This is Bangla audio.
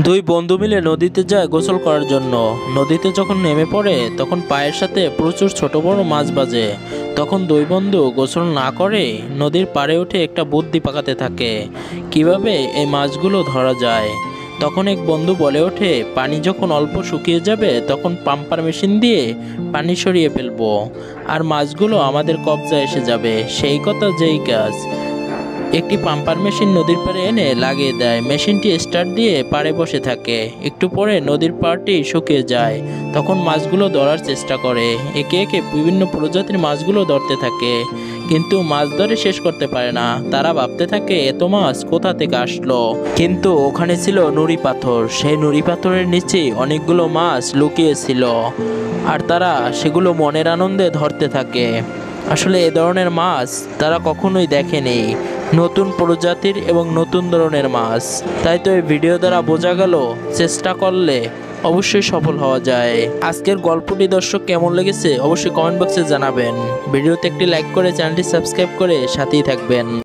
দুই বন্ধু মিলে নদীতে যায় গোসল করার জন্য। নদীতে যখন নেমে পড়ে তখন পায়ের সাথে প্রচুর ছোট বড় মাছ বাজে। তখন দুই বন্ধু গোসল না করে নদীর পাড়ে উঠে একটা বুদ্ধি পাকাতে থাকে কিভাবে এই মাছগুলো ধরা যায়। তখন এক বন্ধু বলে ওঠে, পানি যখন অল্প শুকিয়ে যাবে তখন পাম্পার মেশিন দিয়ে পানি সরিয়ে ফেলবো, আর মাছগুলো আমাদের কবজায় এসে যাবে। সেই কথা যেই কাজ। একটি পাম্পার মেশিন নদীর পাড়ে এনে লাগিয়ে দেয়। মেশিনটি স্টার্ট দিয়ে পাড়ে বসে থাকে। একটু পরে নদীর পাড়টি শুকিয়ে যায়। তখন মাছগুলো ধরার চেষ্টা করে। একে একে বিভিন্ন প্রজাতির মাছগুলো ধরতে থাকে, কিন্তু মাছ ধরে শেষ করতে পারে না। তারা ভাবতে থাকে এত মাছ কোথা থেকে আসলো, কিন্তু ওখানে ছিল নুড়ি পাথর। সেই নুড়ি পাথরের নিচে অনেকগুলো মাছ লুকিয়ে ছিল, আর তারা সেগুলো মনের আনন্দে ধরতে থাকে। আসলে এ ধরনের মাছ তারা কখনোই দেখেনি, নতুন প্রজাতির এবং নতুন ধরনের মাছ। তাই তো এই ভিডিও দ্বারা বোঝা গেল চেষ্টা করলে অবশ্যই সফল হওয়া যায়। আজকের গল্পটি দর্শক কেমন লেগেছে অবশ্যই কমেন্ট বক্সে জানাবেন। ভিডিওতে একটি লাইক করে চ্যানেলটি সাবস্ক্রাইব করে সাথেই থাকবেন।